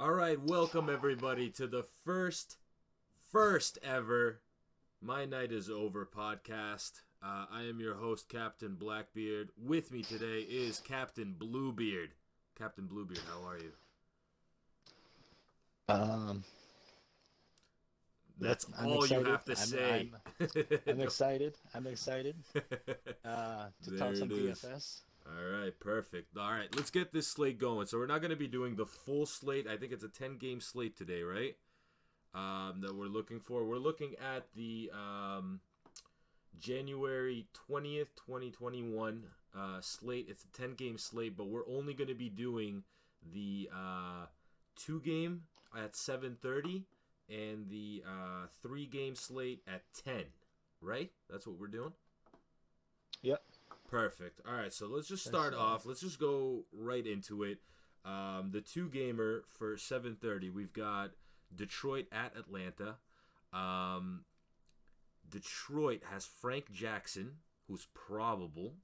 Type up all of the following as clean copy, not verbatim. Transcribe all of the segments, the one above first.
All right, welcome everybody to the first ever My Night Is Over podcast. I am your host, Captain Blackbeard. With me today is Captain Bluebeard. Captain Bluebeard, how are you? Um, That's I'm all you excited. have to say. I'm No. excited. I'm excited to talk There it some is. DFS. All right, perfect. All right, let's get this slate going. So we're not going to be doing the full slate. I think it's a 10-game slate today, right? That we're looking for. We're looking at the January 20th, 2021 slate. It's a 10-game slate, but we're only going to be doing the 2-game at 7:30 and the 3-game slate at 10, right? That's what we're doing? Yep. Perfect. All right, so let's just That's start off. Let's just go right into it. The 2-gamer for 7:30, we've got Detroit at Atlanta. Um, Detroit has Frank Jackson, who's probable.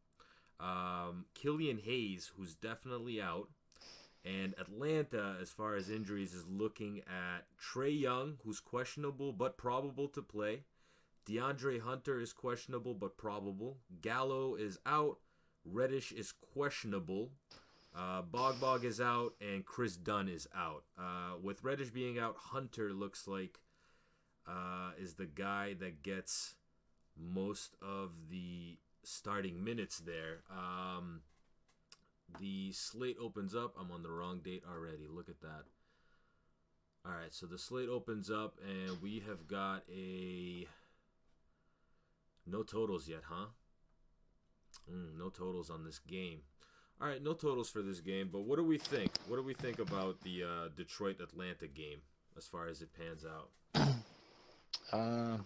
Killian Hayes, who's definitely out. And Atlanta, as far as injuries, is looking at Trey Young, who's questionable but probable to play. DeAndre Hunter is questionable but probable. Gallo is out. Reddish is questionable. Bog is out, and Chris Dunn is out. With Reddish being out, Hunter looks like is the guy that gets most of the starting minutes there. The slate opens up. I'm on the wrong date already. Look at that. All right, so the slate opens up, and we have got a no totals yet, huh? No totals on this game. All right, no totals for this game, but what do we think? What do we think about the Detroit Atlanta game as far as it pans out? uh,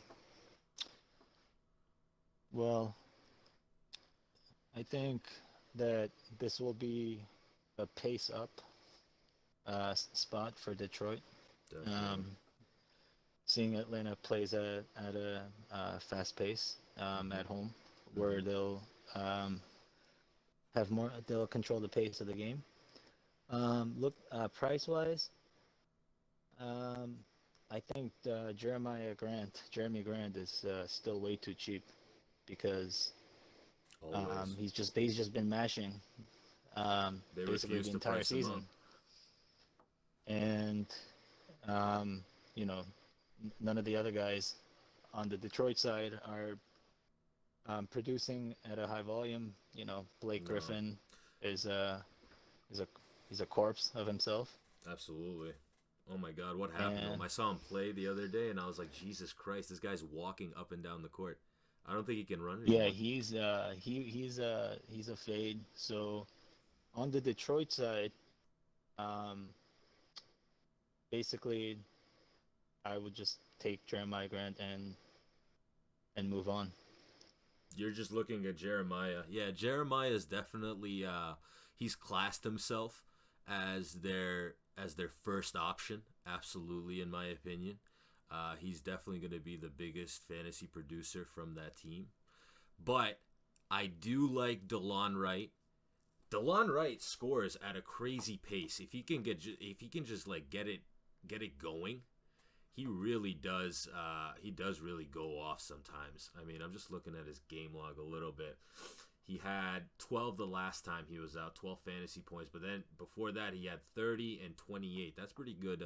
well, I think that this will be a pace up spot for Detroit. Definitely. Um, Seeing Atlanta plays at a fast pace Mm-hmm. at home, Mm-hmm. where um, they'll control the pace of the game. Look, price wise, Um, I think Jeremy Grant is still way too cheap because Always. he's just been mashing They basically refuse the to entire price him up. season, and um, you know none of the other guys on the Detroit side are producing at a high volume. Blake No, Griffin is a is a he's a corpse of himself, absolutely. Oh my God, what happened to him? and I saw him play the other day, and I was like, Jesus Christ, this guy's walking up and down the court. I don't think he can run yeah, anymore. he's a fade. So on the Detroit side, um, basically, I would just take Jeremiah Grant and move on. You're just looking at Jeremiah. Yeah, Jeremiah is definitely he's classed himself as their first option. Absolutely, in my opinion. He's definitely going to be the biggest fantasy producer from that team. But I do like DeLon Wright. DeLon Wright scores at a crazy pace. If he can just like get it going, he really does. He does really go off sometimes. I mean, I'm just looking at his game log a little bit. He had 12 the last time he was out, 12 fantasy points. But then before that, he had 30 and 28. That's pretty good.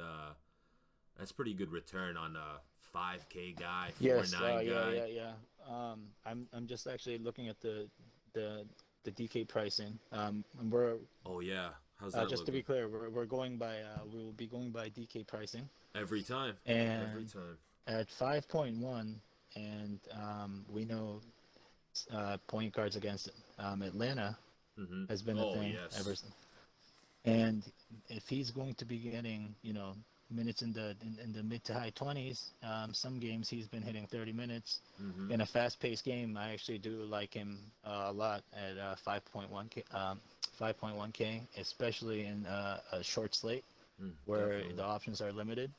That's pretty good return on a 5K guy, Yes, 4-9 guy. yeah. I'm just actually looking at the the DK pricing. And we're Oh yeah, how's that just to be looking? clear, we're going by we will be going by DK pricing, Every time, every and time. at 5.1, and we know point guards against Atlanta Mm-hmm. has been a Oh thing ever yes. since. And if he's going to be getting, minutes in the mid to high 20s, some games he's been hitting 30 minutes. Mm-hmm. In a fast-paced game, I actually do like him a lot at 5.1K, 5.1K, especially in a short slate where the Definitely, options are limited.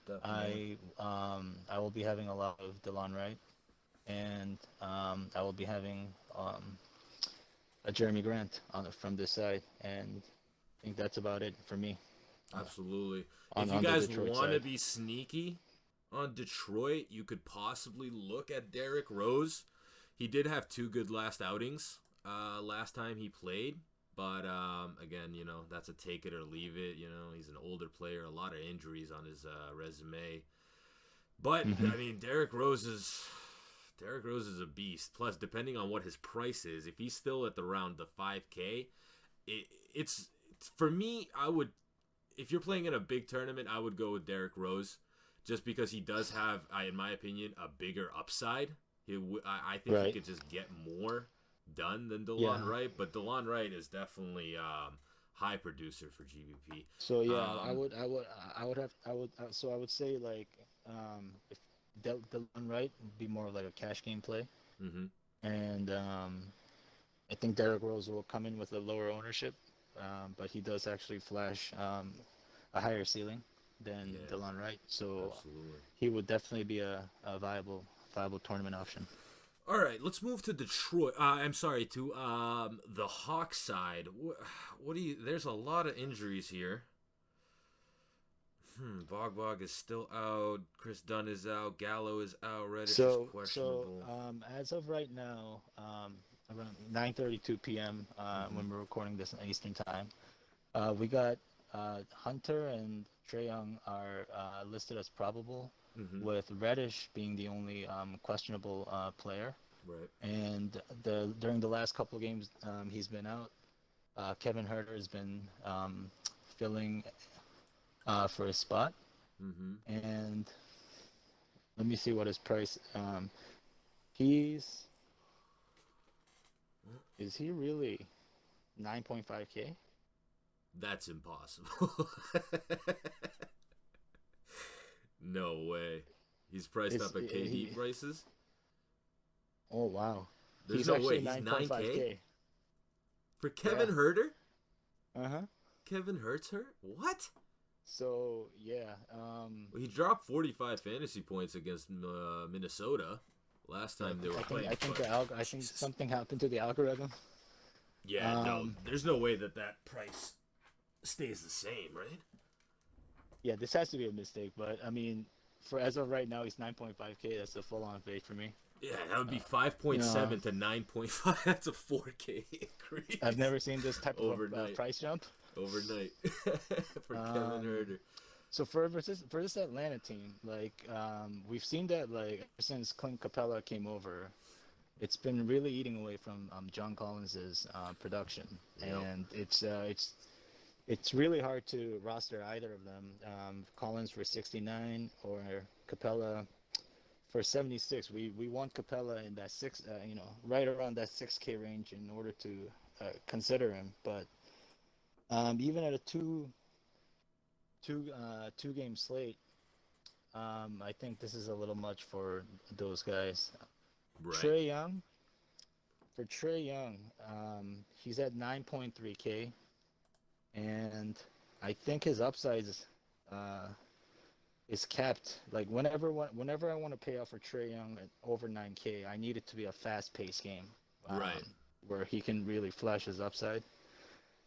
definitely. I will be having a lot of DeLon Wright, and I will be having a Jeremy Grant from this side, and I think that's about it for me. Absolutely. If you on the guys Detroit want to side. be sneaky on Detroit, you could possibly look at Derrick Rose. He did have two good last outings last time he played. But again, that's a take it or leave it. He's an older player, a lot of injuries on his resume. But Hmm. I mean, Derrick Rose is a beast. Plus, depending on what his price is, if he's still at around the 5K, it's for me. I would, if you're playing in a big tournament, I would go with Derrick Rose, just because he does have, in my opinion, a bigger upside. I think he Right. could just get more done than DeLon Yeah. Wright, but DeLon Wright is definitely high producer for GBP. So yeah, Um, so I would say like if Dylan Wright would be more of like a cash game play, mm-hmm. and I think Derrick Rose will come in with a lower ownership, but he does actually flash a higher ceiling than Yeah, Dylan Wright, so absolutely. he would definitely be a viable tournament option. All right, let's move to Detroit. I'm sorry, to the Hawks side. What do you? There's a lot of injuries here. Bog is still out. Chris Dunn is out. Gallo is out. Reddish is questionable. As of right now, around 9:32 p.m. Mm-hmm. When we're recording this in Eastern time, we got Hunter and Trae Young are listed as probable, Mm-hmm. with Reddish being the only questionable player. Right. And during the last couple of games, he's been out. Kevin Herter has been filling for his spot. Mm-hmm. And let me see what his price. He's is he really 9.5K? That's impossible. No way. He's priced Is up at KD he? prices. Oh wow, There's he's no way. actually He's 9K 9.5K. for Yeah. Kevin Herter. Uh-huh. Kevin Hurts hurt? What? So yeah, Well, he dropped 45 fantasy points against Minnesota last yeah. time they were playing. But I think Jesus. something happened to the algorithm. Yeah, no. Um, There's no way that price stays the same, right? yeah, this has to be a mistake, but I mean, for as of right now, he's 9.5K. That's a full-on fade for me. Yeah, that would be You know, 5.7 to 9.5. That's a 4K I've increase never seen this type of a overnight. price jump. Overnight for Kevin Um, Herter. so for this Atlanta team, like we've seen that like ever since Clint Capella came over, it's been really eating away from John Collins's production, Yep. and it's really hard to roster either of them. Collins for 69 or Capella for 76. We want Capella in that right around that 6K range in order to consider him. But even at a two game slate, I think this is a little much for those guys. Right. Trey Young, for Trey Young, he's at 9.3K, and I think his upside is capped. Like whenever I want to pay out for Trey Young at over 9K, I need it to be a fast-paced game, Right. where he can really flash his upside.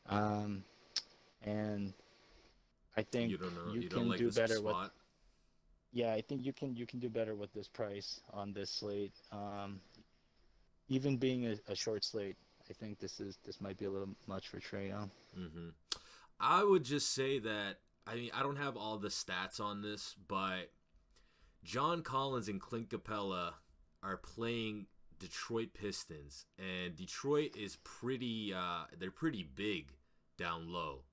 Um, and I think You don't know. you You don't can like do this better with. spot. Yeah, I think you can do better with this price on this slate. Even being a short slate, I think this might be a little much for Trey Young. hmm I would just say that, I mean, I don't have all the stats on this, but John Collins and Clint Capella are playing Detroit Pistons, and Detroit is they're pretty big down low.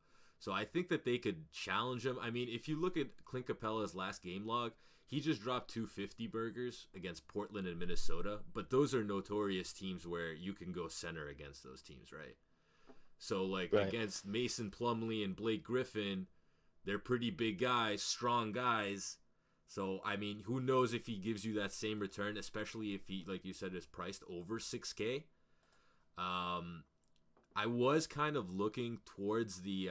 So I think that they could challenge them. I mean, if you look at Clint Capella's last game log, he just dropped 250 burgers against Portland and Minnesota, but those are notorious teams where you can go center against those teams, right? So like Right. against Mason Plumlee and Blake Griffin, they're pretty big guys, strong guys. So I mean, who knows if he gives you that same return, especially if he, like you said, is priced over 6K. Um, I was kind of looking towards the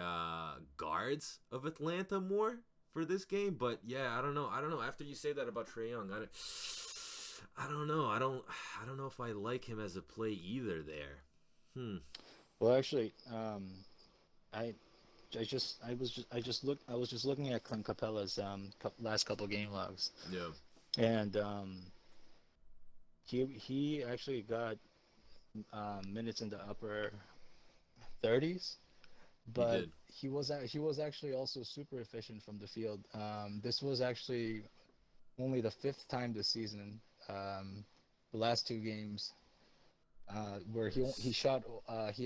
guards of Atlanta more for this game, but yeah, I don't know. I don't know. After you say that about Trae Young, I don't know. I don't know if I like him as a play either. There. Hmm. Well, actually, I I was just looking at Clint Capella's last couple game logs, Yeah, and he actually got minutes in the upper 30s, he but did. he was actually also super efficient from the field. This was actually only the fifth time this season. The last two games where he Yes. shot he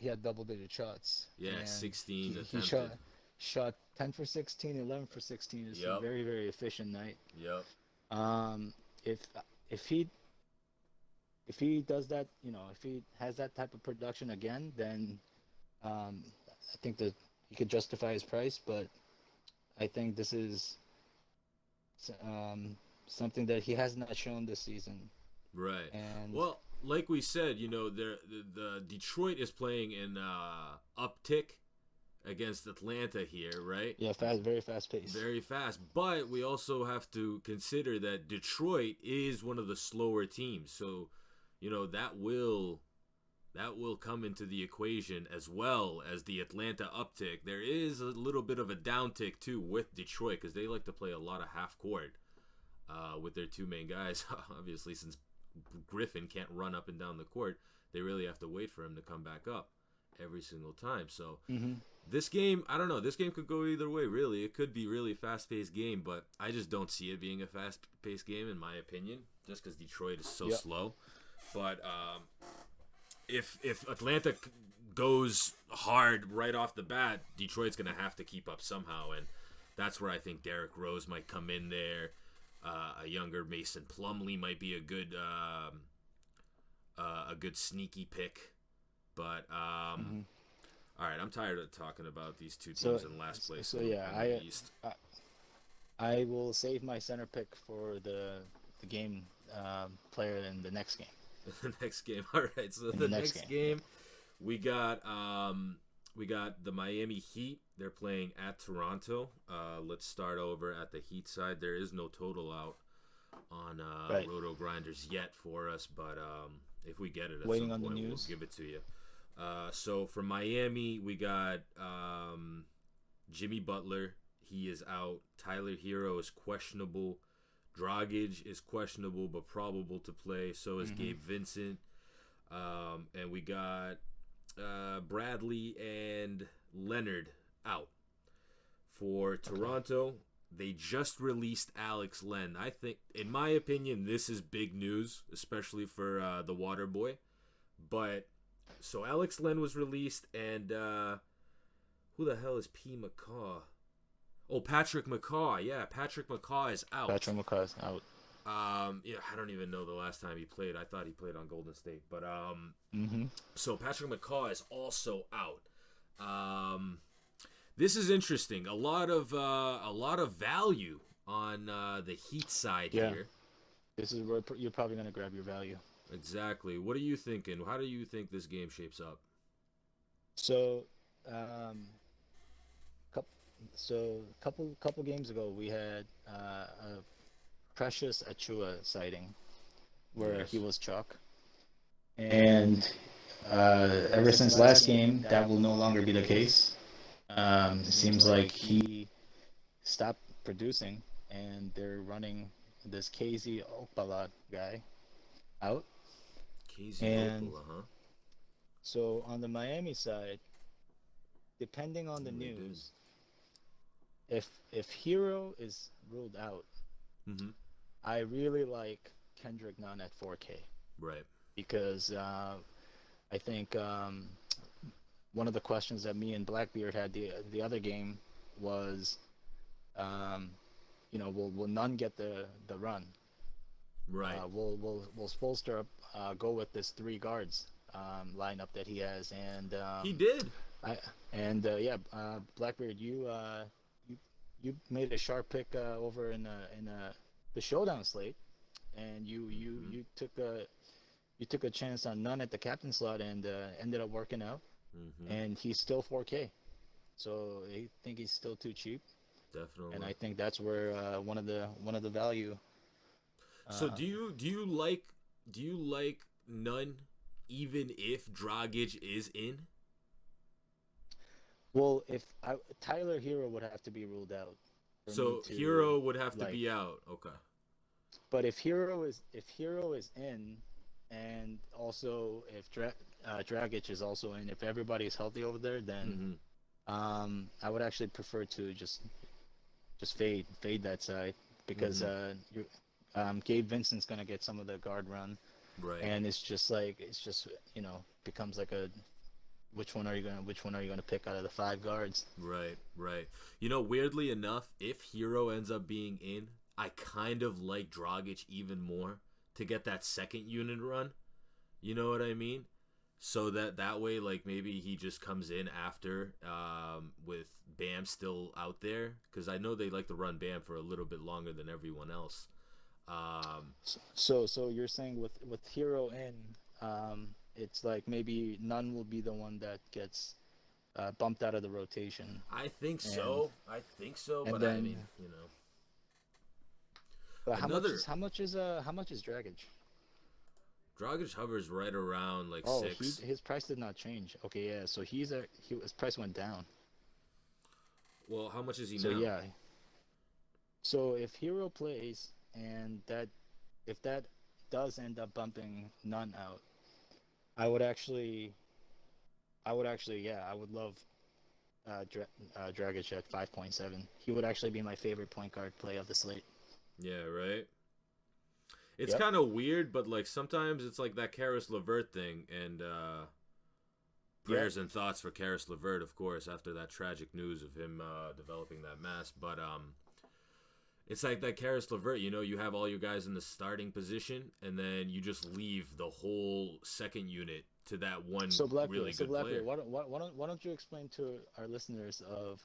had double digit shots, Yeah, and 16 he attempted. shot 10 for 16, 11 for 16. It's a Yep. very very efficient night. Yep. Um, if if he if he does that, if he has that type of production again, then I think that he could justify his price. But I think this is um, something that he has not shown this season. Right. And Well, like we said, the Detroit is playing in uptick against Atlanta here, right? yeah, fast, very fast pace. Very fast. But we also have to consider that Detroit is one of the slower teams. So, that will come into the equation as well as the Atlanta uptick. There is a little bit of a downtick too with Detroit because they like to play a lot of half court with their two main guys. Obviously, since Griffin can't run up and down the court, they really have to wait for him to come back up every single time. So Hmm. this game, I don't know. This game could go either way. Really, it could be really fast-paced game, but I just don't see it being a fast-paced game in my opinion, just because Detroit is so Yep. slow. But if Atlanta goes hard right off the bat, Detroit's gonna have to keep up somehow, and that's where I think Derrick Rose might come in there. A younger Mason Plumlee might be a good sneaky pick, but Hmm. all right, I'm tired of talking about these two So teams in last place so yeah, in the East. I will save my center pick for the game player in the next game. The next game. All right, so In the the next next game, yeah. game we got the Miami Heat. They're playing at Toronto. Let's start over at the Heat side. There is no total out on Right. Roto Grinders yet for us, but if we get it at some Waiting on the point, we'll news. give it to you. So for Miami, we got Jimmy Butler. He is out. Tyler Hero is questionable. Dragic is questionable but probable to play. So is Hmm. Gabe Vincent. And we got Bradley and Leonard out. For Okay. Toronto, they just released Alex Len. I think, in my opinion, this is big news, especially for the Water Boy. But so Alex Len was released, and who the hell is P. McCaw? Oh, Patrick McCaw. Yeah, Patrick McCaw is out. Patrick McCaw's out. Yeah, I don't even know the last time he played. I thought he played on Golden State, but Hmm. so Patrick McCaw is also out. Um, this is interesting. A lot of value on the Heat side Yeah. here. This is where you're probably gonna grab your value. Exactly. What are you thinking? How do you think this game shapes up? So, um, couple, couple games ago, we had a Precious Achua sighting where he Yes. was chalk, and ever since last game, that will no longer be the case. It seems like he stopped producing, and they're running this KZ Opala guy out. KZ And Opala, huh? so on the Miami side, depending on the They did. news, if Hero is ruled out, Mm-hmm. I really like Kendrick Nunn at 4K Right. because I think one of the questions that me and Blackbeard had the other game was, um, will Nunn get the run? Right. Will Spolster go with this three guards lineup that he has? And He did. I yeah, Blackbeard, you you made a sharp pick over in the showdown slate, and Mm-hmm. you took a chance on Nunn at the captain slot, and ended up working out. Mm-hmm. And he's still 4K, so I think he's still too cheap, and Definitely. I think that's where one of the value. So Uh, do you like none even if Dragic is in? Well, Tyler Hero would have to be ruled out for me So to Hero would have to like. be out. Okay. But if Hero is in, and also if Dragic is also in, if everybody is healthy over there, then Mm-hmm. I would actually prefer to just fade that side because Mm-hmm. Gabe Vincent's gonna get some of the guard run, Right. and it's just becomes like a which one are you gonna pick out of the five guards? Right. Right. You know, weirdly enough, if Hero ends up being in, I kind of like Dragic even more to get that second unit run. You know what I mean? So that way, like maybe he just comes in after with Bam still out there because I know they like to run Bam for a little bit longer than everyone else. Um, So you're saying with Hero in, it's like maybe none will be the one that gets bumped out of the rotation, I think and so. I think so. and But I then mean, another how much is Dragic? Dragic hovers right around like Oh, he six. his price did not change. Okay, yeah, so his price went down. Well, how much is he So now? yeah, so if Hero plays and that if that does end up bumping none out, I would actually yeah, I would love Dragic at 5.7. He would actually be my favorite point guard play of the slate. Yeah, right. It's Yep. kind of weird, but like sometimes it's like that Karis LeVert thing, and Yep. prayers and thoughts for Karis LeVert, of course, after that tragic news of him developing that mass. But it's like that Karis LeVert. You know, you have all your guys in the starting position, and then you just leave the whole second unit to that one really So good Blackbeard, player. why don't you explain to our listeners of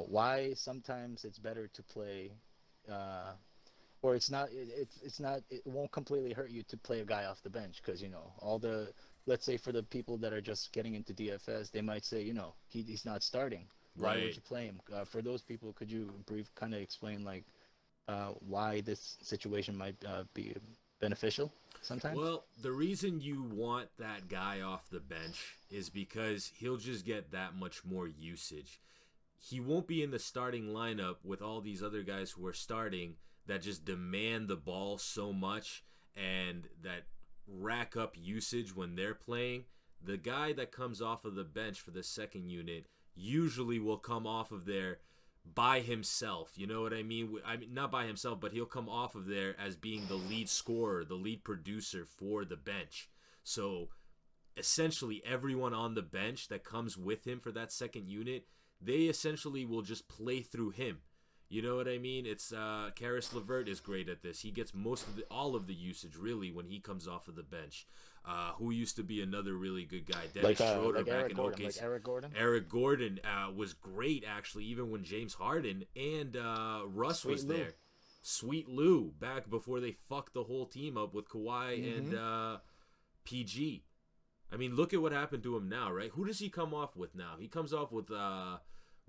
why sometimes it's better to play, uh, or it's not it won't completely hurt you to play a guy off the bench because all the let's say for the people that are just getting into DFS, they might say he's not starting. Why would Right. you play him? For those people, could you brief kind of explain like why this situation might be beneficial sometimes? Well, the reason you want that guy off the bench is because he'll just get that much more usage. He won't be in the starting lineup with all these other guys who are starting that just demand the ball so much and that rack up usage when they're playing. The guy that comes off of the bench for the second unit usually will come off of there by himself. You know what I mean? I mean, not by himself, but he'll come off of there as being the lead scorer, the lead producer for the bench. So essentially everyone on the bench that comes with him for that second unit, they essentially will just play through him. You know what I mean? It's Karis LeVert is great at this. He gets all of the usage really when he comes off of the bench. Who used to be another really good guy, Dennis Schroeder Like back Eric in Gordon, OKC. Gordon. Eric Gordon was great actually, even when James Harden and Russ Sweet was Lou. there. Sweet Lou back before they fucked the whole team up with Kawhi and Mm-hmm. PG. I mean, look at what happened to him now, right? Who does he come off with now? He comes off with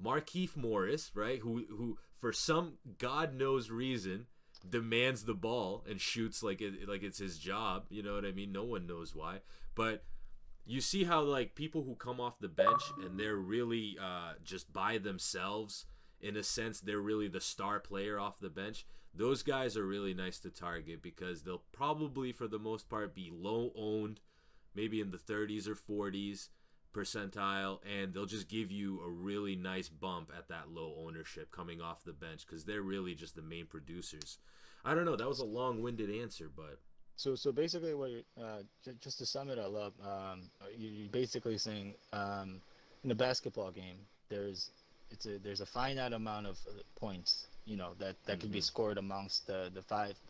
Markeith Morris, right? Who for some God knows reason demands the ball and shoots like it's his job. You know what I mean? No one knows why, but you see how like people who come off the bench and they're really just by themselves in a sense, they're really the star player off the bench. Those guys are really nice to target because they'll probably for the most part be low owned, maybe in the 30s or 40s percentile, and they'll just give you a really nice bump at that low ownership coming off the bench because they're really just the main producers. I don't know, that was a long-winded answer, but So basically, what just to sum it all up, you're basically saying in a basketball game, there's a finite amount of points, that can be mm-hmm. scored amongst the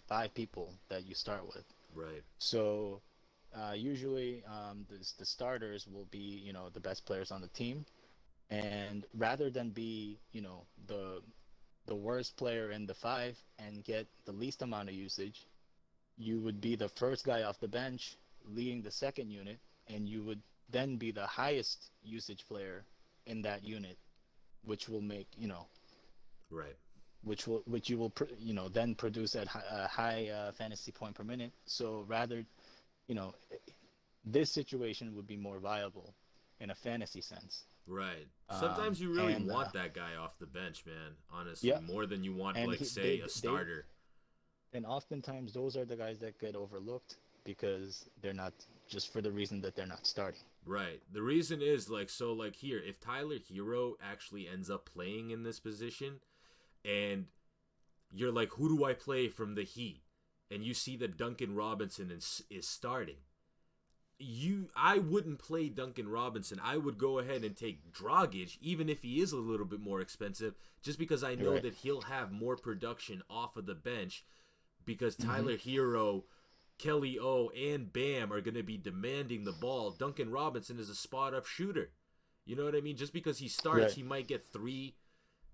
five people that you start with. Right. So usually the starters will be the best players on the team, and rather than be the worst player in the five and get the least amount of usage, you would be the first guy off the bench leading the second unit, and you would then be the highest usage player in that unit, which will make Right. which you will then produce at a high fantasy point per minute. So rather, you know, this situation would be more viable in a fantasy sense. Right. Sometimes you really And want that guy off the bench, man. Honestly, yeah, more than you want, and like, say, a they starter. and oftentimes those are the guys that get overlooked because they're not, just for the reason that they're not starting. Right. The reason is, like, so, like, here, if Tyler Hero actually ends up playing in this position, and you're like, who do I play from the Heat? And you see that Duncan Robinson is starting. I wouldn't play Duncan Robinson. I would go ahead and take Dragic, even if he is a little bit more expensive, just because I know Right. that he'll have more production off of the bench because Mm-hmm. Tyler Hero, Kelly O, and Bam are going to be demanding the ball. Duncan Robinson is a spot up shooter. You know what I mean? Just because he starts, Right. he might get three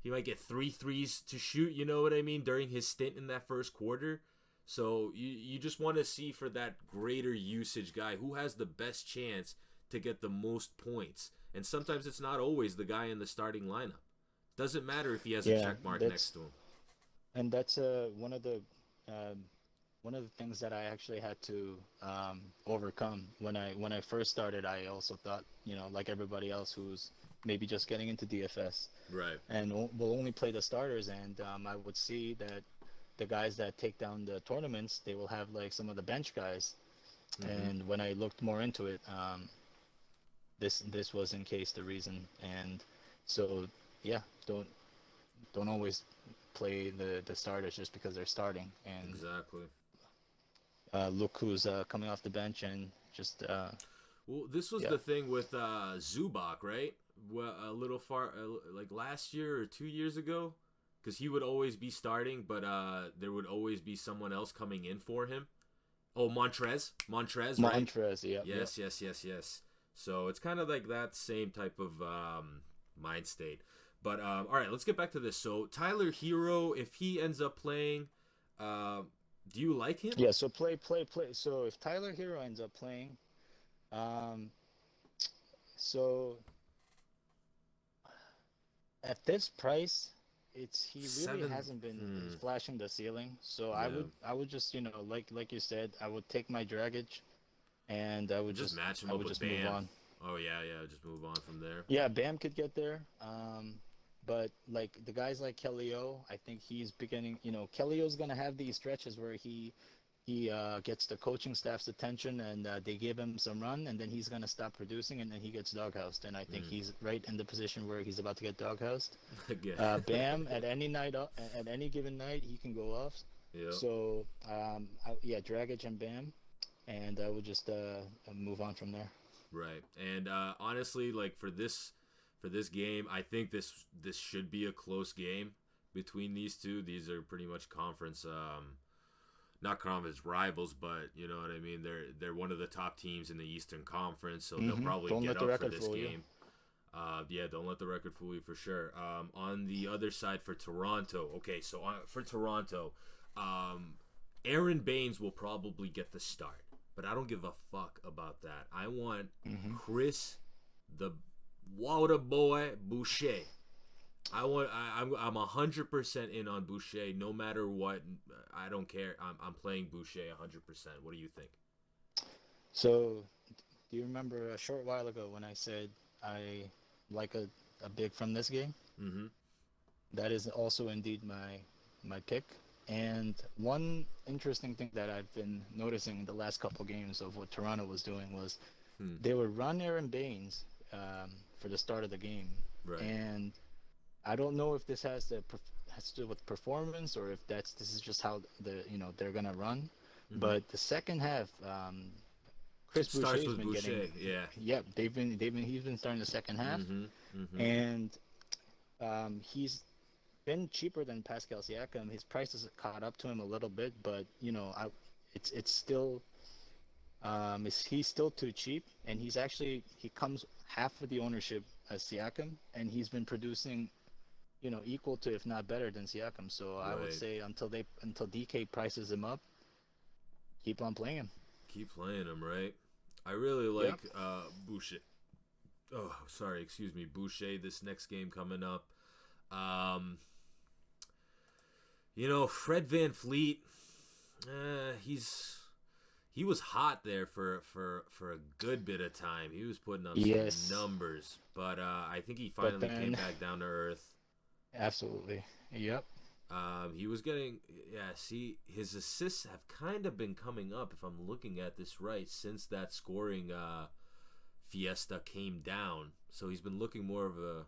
threes to shoot, you know what I mean, during his stint in that first quarter. So you just want to see for that greater usage guy who has the best chance to get the most points. And sometimes it's not always the guy in the starting lineup. Doesn't matter if he has a Yeah, check mark next that's to him. and that's um, one of the things that I actually had to overcome when I first started. I also thought, like everybody else who's maybe just getting into DFS Right. and will only play the starters, and I would see that the guys that take down the tournaments, they will have like some of the bench guys. Mm-hmm. And when I looked more into it, this was in case the reason. And so yeah, don't always play the starters just because they're starting. And Exactly. look who's coming off the bench and just Well, this was yeah. the thing with Zubac, right? Well, a little far, like last year or 2 years ago, because he would always be starting, but there would always be someone else coming in for him. Oh, Montrez, right? Montrez, yeah, yeah. Yes, yes, yes, yes. So it's kind of like that same type of mind state. But all right, let's get back to this. So Tyler Hero, if he ends up playing, uh, do you like him? Yeah, so play. So if Tyler Hero ends up playing, um, so at this price, he really Seven. hasn't been Hmm. flashing the ceiling. So Yeah. I would just, like you said, I would take my Dragic and Just match him I up would with just move Bam. on. Oh yeah, yeah. Just move on from there. Yeah, Bam could get there. But like the guys like Kelly O, I think he's beginning. Kelly O's gonna have these stretches where he gets the coaching staff's attention and they give him some run, and then he's gonna stop producing, and then he gets doghoused. And I think Mm. he's right in the position where he's about to get doghoused. Again. Bam, at any given night, he can go off. Yep. So yeah, Dragic and Bam, and I would just move on from there. Right. And honestly, like for this game, I think this should be a close game between these two. These are pretty much conference not conference rivals, but you know what I mean. They're one of the top teams in the Eastern Conference, so they'll probably Don't get let the up for record this fool you. game. Yeah, don't let the record fool you for sure. On the other side for Toronto, okay, so for Toronto, um, Aaron Baines will probably get the start, but I don't give a fuck about that. I want Hmm. Chris, the water boy Boucher. I'm 100% in on Boucher, no matter what. I don't care. I'm playing Boucher 100%. What do you think? So, do you remember a short while ago when I said I like a big from this game? Mm-hmm. That is also indeed my pick. And one interesting thing that I've been noticing in the last couple games of what Toronto was doing was Hmm. they would run Aaron Baines for the start of the game, Right. and I don't know if this has to do with performance or if this is just how they're gonna run. Mm-hmm. But the second half, Chris It starts Boucher's with been getting, Boucher. Yeah. yeah, he's been starting the second half, Mm-hmm. Mm-hmm. and he's been cheaper than Pascal Siakam. His price has caught up to him a little bit, but it's still he's still too cheap, and he comes half of the ownership as Siakam, and he's been producing equal to if not better than Siakam. So I would Right. say until DK prices him up, keep on playing him. Keep playing him, right? I really Yeah. like Boucher. Oh, sorry, excuse me, Boucher. This next game coming up. Um, Fred Van Fleet. He's he was hot there for a good bit of time. He was putting up some Yes, numbers, but I think he but finally came then back down to earth. absolutely. Yep. He was getting, yeah. See, his assists have kind of been coming up. If I'm looking at this right, since that scoring fiesta came down, so he's been looking more of a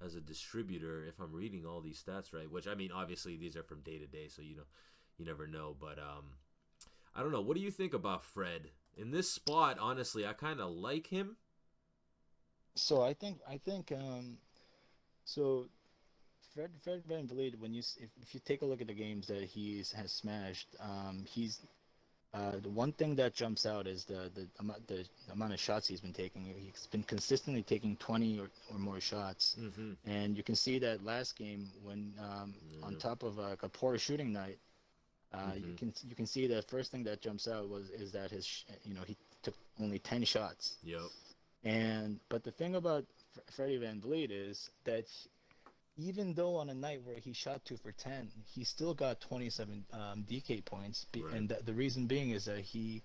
as a distributor. If I'm reading all these stats right, which I mean, obviously these are from day to day, so you never know. But I don't know. What do you think about Fred in this spot? Honestly, I kind of like him. So I think so Fred VanVleet, when if you take a look at the games that has smashed, he's the one thing that jumps out is the amount of shots he's been taking. He's been consistently taking 20 or more shots, Mm-hmm. and you can see that last game when on Yeah. top of like a poor shooting night, Mm-hmm. you can see the first thing that jumps out is that he took only 10 shots. Yep. And but the thing about Freddie Van Vliet is that even though on a night where he shot 2 for 10, he still got 27 DK points. Right. And the reason being is that he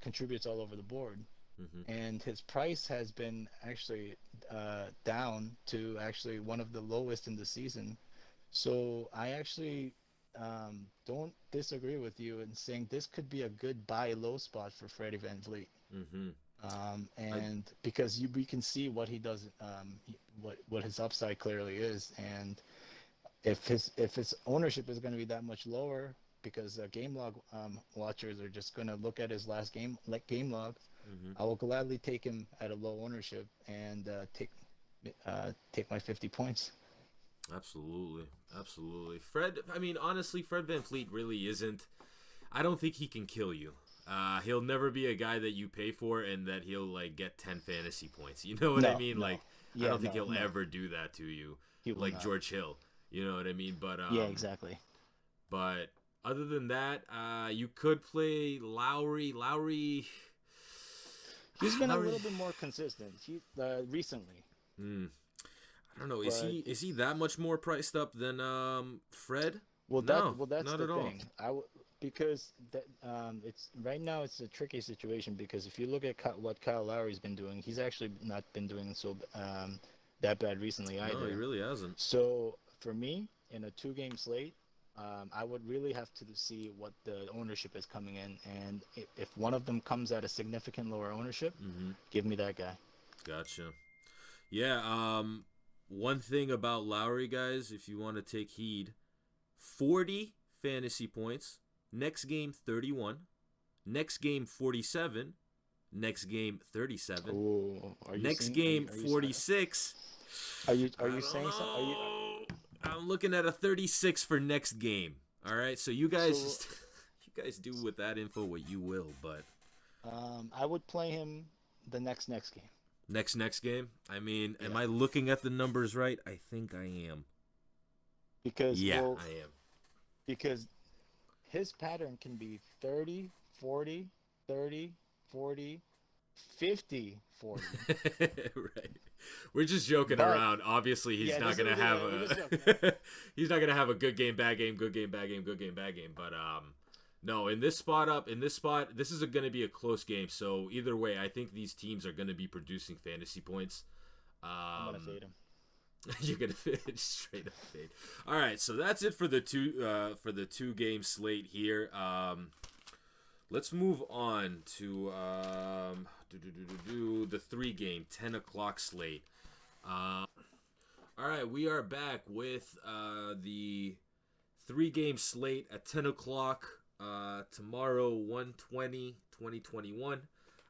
contributes all over the board, Mm-hmm. and his price has been actually down to actually one of the lowest in the season. So I actually don't disagree with you in saying this could be a good buy low spot for Freddie Van Vliet. Mm-hmm. I And because we can see what he does, what his upside clearly is, and if his ownership is going to be that much lower, because game log watchers are just going to look at his last game game log, mm-hmm. I will gladly take him at a low ownership and take my 50 points. Absolutely. Absolutely. Fred, I mean, honestly, Fred VanVleet really isn't. I don't think he can kill you. He'll never be a guy that you pay for and that he'll like get 10 fantasy points. You know what I No, mean? no, Like I yeah, don't think no, he'll no, ever do that to you he will like not. George Hill. You know what I mean? Yeah, exactly. But other than that, you could play Lowry. He's been a Lowry. little bit more consistent. Recently, Hmm. I don't know. Is but he that much more priced up than Fred? No, well that's not the at all. thing. Because it's right now it's a tricky situation because if you look at what Kyle Lowry's been doing, he's actually not been doing so that bad recently No, he either. really hasn't. So for me, in a two-game slate, I would really have to see what the ownership is coming in, and if one of them comes at a significant lower ownership, Mm-hmm. give me that guy. Gotcha. Yeah. One thing about Lowry, guys, if you want to take heed, 40 fantasy points. Next game, 31. Next game, 47. Next game, 37. Oh, are you Next seeing? game, 46. Are I you don't saying something? Are you know. I'm looking at a 36 for next game. All right, so you guys so? just you guys do with that info what you will, but I would play him the next game next game. I mean, am yeah, I looking at the numbers right? I think I am. because Yeah, well I am. because his pattern can be 30, 40, 30, 40, 50, 40. Right. We're just joking But around. Obviously, he's yeah, not gonna have we're just joking. a he's not gonna have a good game, bad game, good game, bad game, good game, bad game. But no, in this spot, this is gonna be a close game. So either way, I think these teams are gonna be producing fantasy points. I'm gonna Um, fade him. you're gonna straight up fade. All right, so that's it for the two game slate here. Let's move on to the 3 game 10 o'clock slate. All right, we are back with the 3 game slate at 10 o'clock tomorrow, 1/20/2021.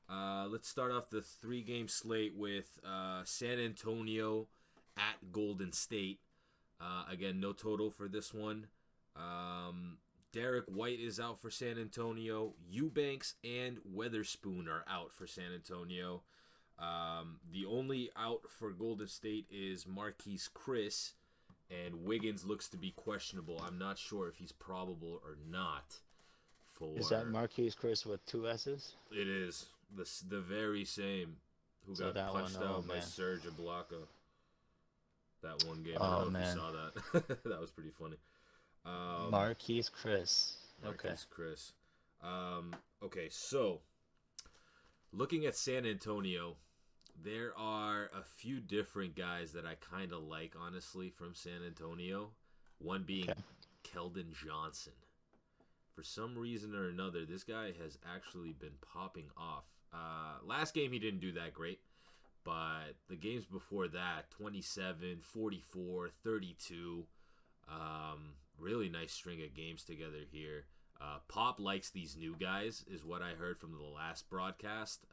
Let's start off the 3 game slate with San Antonio at Golden State. Again, no total for this one. Derek White is out for San Antonio. Eubanks and Weatherspoon are out for San Antonio. The only out for Golden State is Marquise Chris, and Wiggins looks to be questionable. I'm not sure if he's probable or not. Is that Marquise Chris with 2 S's? It is the very same who So got that punched one, oh out by man. Serge Ibaka. That one game. I Oh don't know if man, you saw that. That was pretty funny. Marquise Chris. Okay. Marquise Chris. Okay, so looking at San Antonio, there are a few different guys that I kind of like, honestly, from San Antonio. One being Okay. Keldon Johnson. For some reason or another, this guy has actually been popping off. Last game, he didn't do that great, but the games before that 27, 44, 32. Really nice string of games together here. Pop likes these new guys, is what I heard from the last broadcast.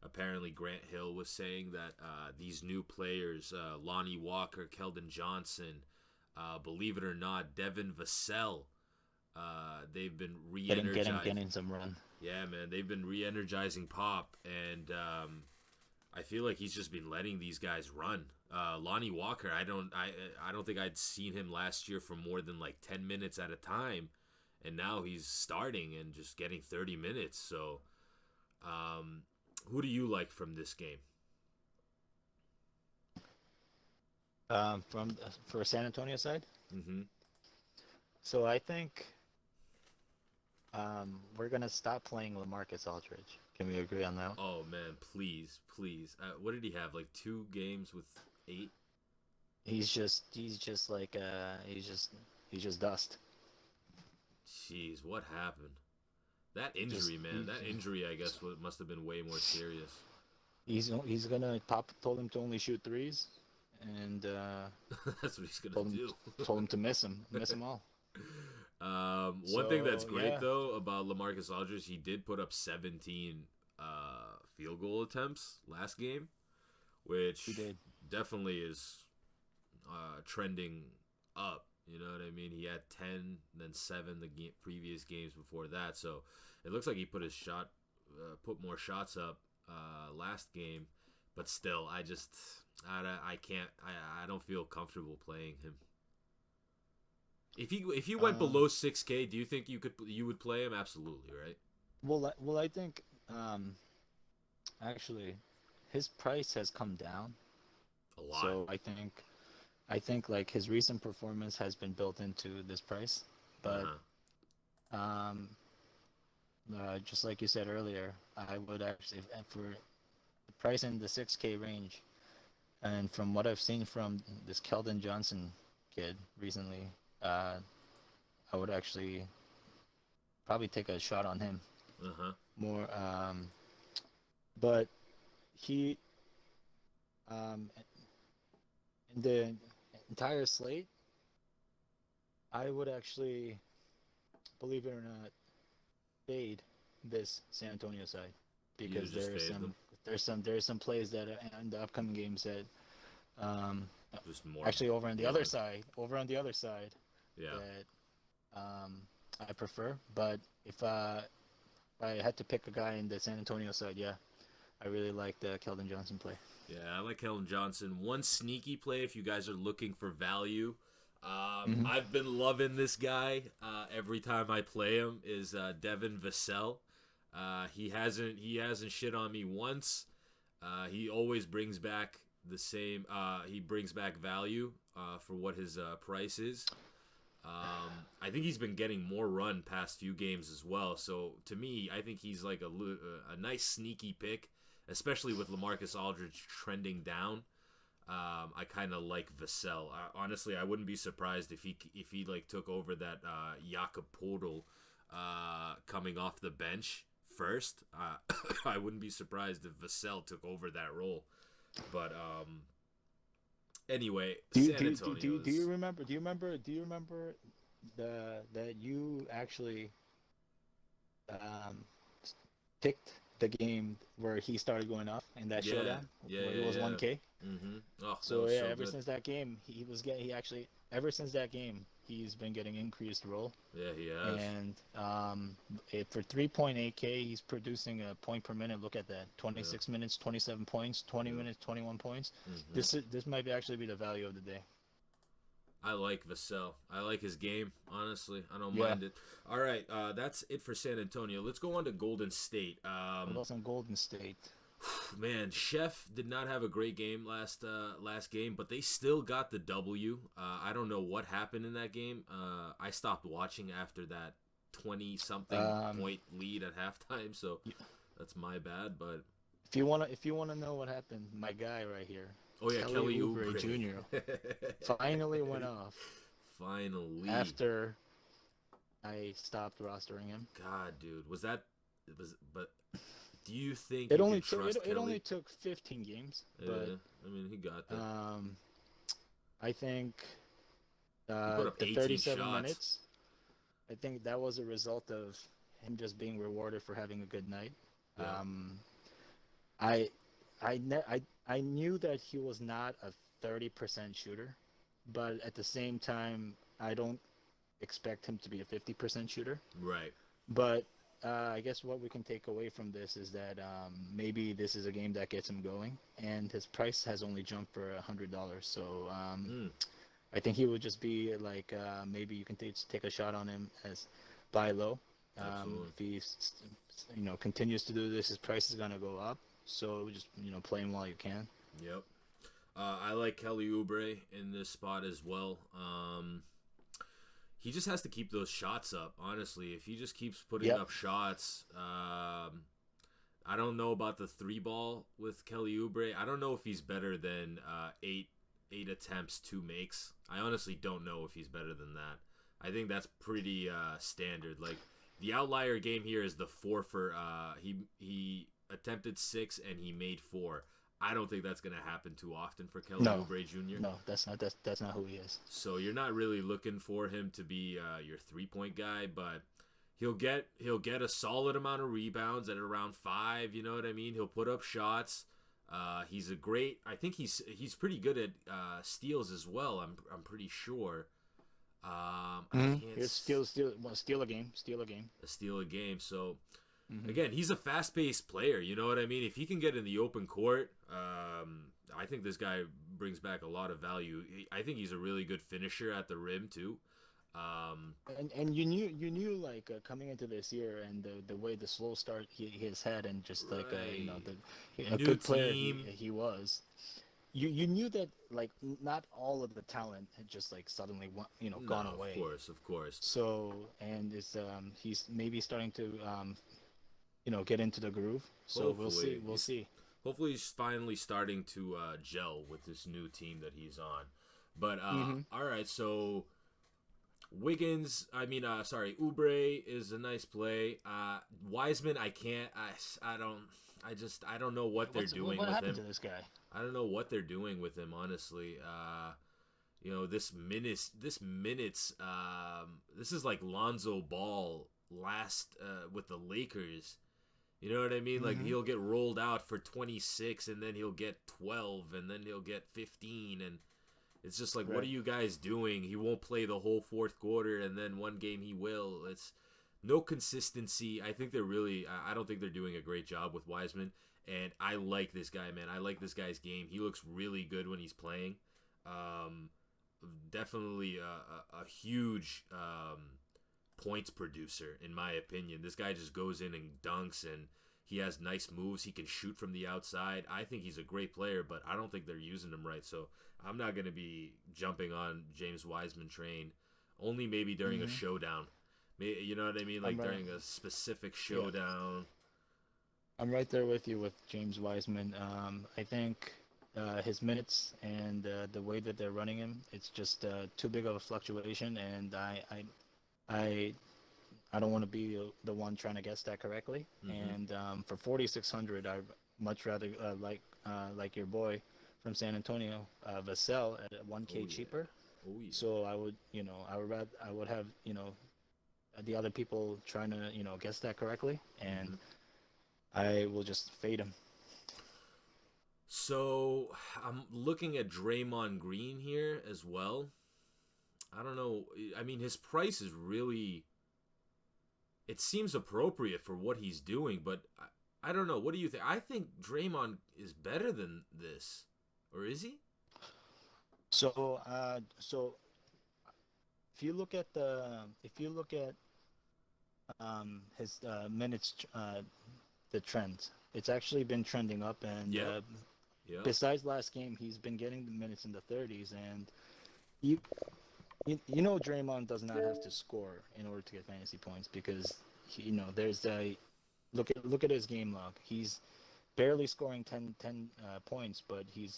Apparently, Grant Hill was saying that these new players, Lonnie Walker, Keldon Johnson, believe it or not, Devin Vassell, they've been re-energized. Getting some run. Yeah, man, they've been re-energizing Pop, and I feel like he's just been letting these guys run. Lonnie Walker, I don't think I'd seen him last year for more than like 10 minutes at a time, and now he's starting and just getting 30 minutes. So, who do you like from this game? From for San Antonio side. Mm-hmm. So I think we're gonna stop playing LaMarcus Aldridge. Can we agree on that? Oh man, please, please. What did he have? Like 2 games with 8? He's just like he's just dust. Jeez, what happened? That injury, Just man. That injury, I guess, must have been way more serious. he's gonna Pop told him to only shoot threes, and That's what he's gonna do. told him to miss them all. One thing that's So great yeah, though about LaMarcus Aldridge, he did put up 17 field goal attempts last game, which he did. definitely is trending up. You know what I mean? He had 10, then 7 the previous games before that. So it looks like he put more shots up last game. But still, I can't, I don't feel comfortable playing him. If he went Um, below 6K, do you think you would play him? Absolutely, right? well, I think actually his price has come down. A lot. So I think like his recent performance has been built into this price, but Uh-huh. um, just like you said earlier, I would actually for the price in the 6K range, and from what I've seen from this Keldon Johnson kid recently, uh, I would actually probably take a shot on him Uh-huh. more. But he in the entire slate, I would actually, believe it or not, fade this San Antonio side You because would just fade them. there's some plays that in the upcoming games that um, Just more actually balling. over on the other side Yeah. that I prefer. But if I had to pick a guy in the San Antonio side, yeah, I really like the Keldon Johnson play. Yeah, I like Kellen Johnson. One sneaky play if you guys are looking for value. Hmm. I've been loving this guy every time I play him is Devin Vassell. He hasn't shit on me once. He always brings back the same. He brings back value for what his price is. I think he's been getting more run past few games as well. So to me, I think he's like a nice sneaky pick, especially with LaMarcus Aldridge trending down. I kind of like Vassell. Honestly, I wouldn't be surprised if he like took over that Jakob Poeltl coming off the bench first. I wouldn't be surprised if Vassell took over that role. But anyway, San Antonio Do you is remember? Do you remember the that you actually um, picked the game where he started going off in that yeah, showdown yeah, where it yeah, was yeah. 1K? Oh, that So was yeah, so ever good. since that game, ever since that game, he's been getting increased role. Yeah, he has. And for 3.8K, he's producing a point per minute. Look at that: Yeah, 26 minutes, 27 points; 20 yeah. minutes, 21 points. hmm This might actually be the value of the day. I like Vassell. I like his game. Honestly, I don't Yeah. mind it. All right, that's it for San Antonio. Let's go on to Golden State. What about some Golden State? Man, Chef did not have a great game last game, but they still got the W. I don't know what happened in that game. I stopped watching after that 20 something point lead at halftime. So that's my bad. But if you wanna know what happened, my guy right here, oh yeah, Kelly Oubre Oubre Jr. finally went off finally. after I stopped rostering him. God, dude, but do you think It you only can took trust it Kelly? only took 15 games, Yeah, but I mean he got there. I think He put up the 18 37 shots. minutes. I think that was a result of him just being rewarded for having a good night. Yeah. I, I knew that he was not a 30% shooter, but at the same time, I don't expect him to be a 50% shooter. Right. But I guess what we can take away from this is that maybe this is a game that gets him going, and his price has only jumped for $100. So I think he would just be like maybe you can take a shot on him as buy low. Absolutely. If he continues to do this, his price is gonna go up. So just play him while you can. Yep. I like Kelly Oubre in this spot as well. He just has to keep those shots up. Honestly, if he just keeps putting up shots, I don't know about the 3 ball with Kelly Oubre. I don't know if he's better than eight attempts, 2 makes. I honestly don't know if he's better than that. I think that's pretty standard. Like the outlier game here is the 4 for he attempted 6 and he made 4. I don't think that's going to happen too often for Kelly Oubre Jr. No, that's not who he is. So you're not really looking for him to be your 3-point guy, but he'll get a solid amount of rebounds at around 5. You know what I mean? He'll put up shots. He's a great. I think he's pretty good at steals as well. I'm pretty sure. I can't steal a game. Steal a game. So again, he's a fast-paced player. You know what I mean? If he can get in the open court, I think this guy brings back a lot of value. I think he's a really good finisher at the rim too. And you knew like coming into this year and the way the slow start he has had and just like a good player he was. You knew that like not all of the talent had just like suddenly gone away. Of course. So and it's he's maybe starting to get into the groove. So Hopefully. we'll see. Hopefully he's finally starting to gel with this new team that he's on. But all right, so Oubre is a nice play. Wiseman, I don't know what they're doing what with happened him. to this guy? I don't know what they're doing with him, honestly. This is like Lonzo Ball last with the Lakers. You know what I mean? Like he'll get rolled out for 26 and then he'll get 12 and then he'll get 15 and it's just like, what are you guys doing? He won't play the whole fourth quarter, and then one game he will. It's no consistency. I don't think they're doing a great job with Wiseman, and I like this guy, man. I like this guy's game. He looks really good when he's playing. Definitely a huge points producer, in my opinion. This guy just goes in and dunks, and he has nice moves. He can shoot from the outside. I think he's a great player, but I don't think they're using him right. So I'm not going to be jumping on James Wiseman train. Only maybe during a showdown. You know what I mean? Like during a specific showdown. Yeah. I'm right there with you with James Wiseman. I think his minutes and the way that they're running him, it's just too big of a fluctuation, and I don't want to be the one trying to guess that correctly. And for 4,600, I'd much rather like your boy from San Antonio, Vassell at 1K cheaper. Oh, yeah. So I would have the other people trying to guess that correctly, and I will just fade him. So I'm looking at Draymond Green here as well. I don't know. I mean, his price is really. It seems appropriate for what he's doing, but I don't know. What do you think? I think Draymond is better than this, or is he? So if you look at his minutes, the trend, it's actually been trending up, and besides last game, he's been getting the minutes in the 30s, and Draymond does not have to score in order to get fantasy points because there's a look at his game log. He's barely scoring 10 points, but he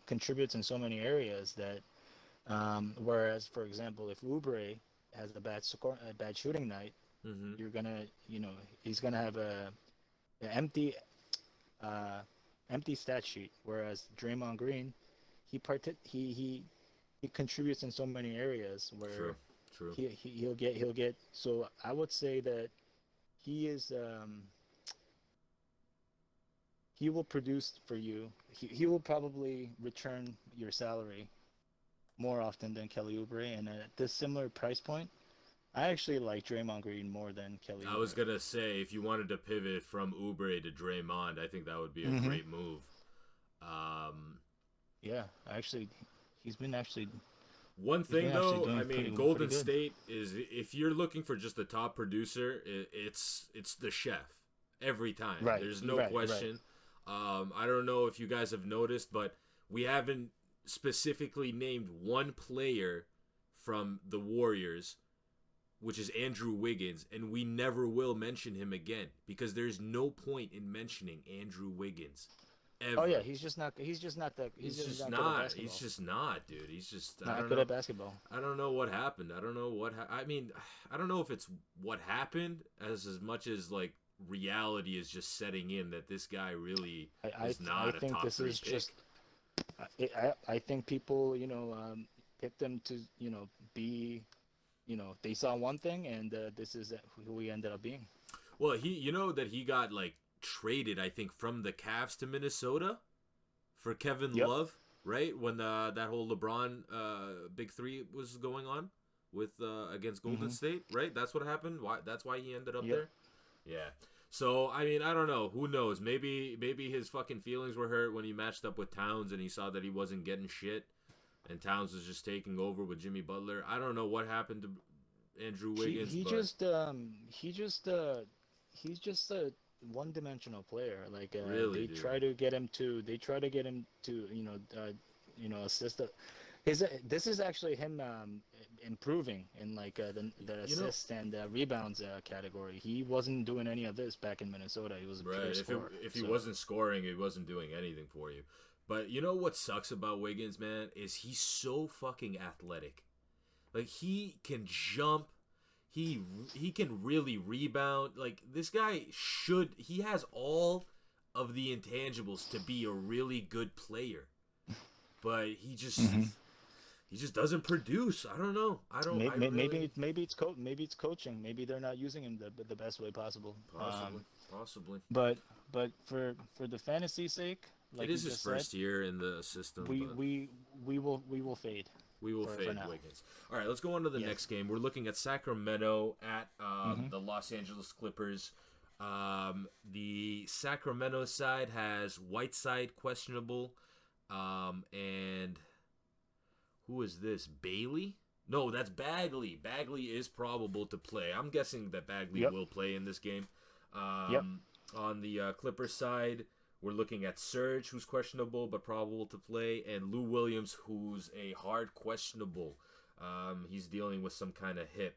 contributes in so many areas that whereas, for example, if Oubre has a bad shooting night, Mm-hmm. you're gonna, he's gonna have an uh, empty stat sheet. Whereas Draymond Green, he contributes in so many areas True. where True. he'll get. So I would say that he is he will produce for you. He will probably return your salary more often than Kelly Oubre, and at this similar price point, I actually like Draymond Green more than Kelly I was Oubre. gonna say if you wanted to pivot from Oubre to Draymond, I think that would be a Mm-hmm. great move. Um, Yeah, actually, he's been actually One he's thing been actually though, I doing mean, pretty Golden good. State is if you're looking for just a top producer, it's the chef every time. Right, There's no right. question. I don't know if you guys have noticed, but we haven't specifically named one player from the Warriors, which is Andrew Wiggins, and we never will mention him again because there's no point in mentioning Andrew Wiggins Oh yeah, ever. he's just He's just not good at not. He's basketball. just not, dude. He's just. I Not don't good know. at basketball. I don't know what happened. I don't know what. I mean, I don't know if it's what happened as much as like reality is just setting in that this guy really is I not a think top this three is pick. just I think people picked him to be they saw one thing and this is who he ended up being. Well, you know that he got like traded, I think, from the Cavs to Minnesota for Kevin Yep. Love, right? When that whole LeBron big three was going on with against Golden Mm-hmm. State, right? That's what happened. Why? That's why he ended up Yep. there. Yeah. So I mean, I don't know. Who knows? Maybe his fucking feelings were hurt when he matched up with Towns and he saw that he wasn't getting shit, and Towns was just taking over with Jimmy Butler. I don't know what happened to Andrew He Wiggins, he but just he's just a one-dimensional player. Like really, dude. they try to get him to assist. His this is actually him improving in like the You know, assists and rebounds category. He wasn't doing any of this back in Minnesota. He was a pure right? scorer. If he So wasn't scoring, he wasn't doing anything for you. But you know what sucks about Wiggins, man, is he's so fucking athletic. Like he can jump, he can really rebound. Like this guy he has all of the intangibles to be a really good player, but hmm he just doesn't produce. I don't know. I really maybe it's coaching. Maybe they're not using him the best way possible. possibly. But for the fantasy sake, It like you is his just said, first year in the system, we but we we will fade we will for fade now. Wiggins. All right, let's go on to the Yes. next game. We're looking at Sacramento at hmm the Los Angeles Clippers. The Sacramento side has Whiteside questionable, and who is this? Bailey? No, that's Bagley. Bagley is probable to play. I'm guessing that Bagley Yep. will play in this game. Yep. On the Clippers side, we're looking at Serge, who's questionable but probable to play, and Lou Williams, who's a hard questionable. He's dealing with some kind of hip.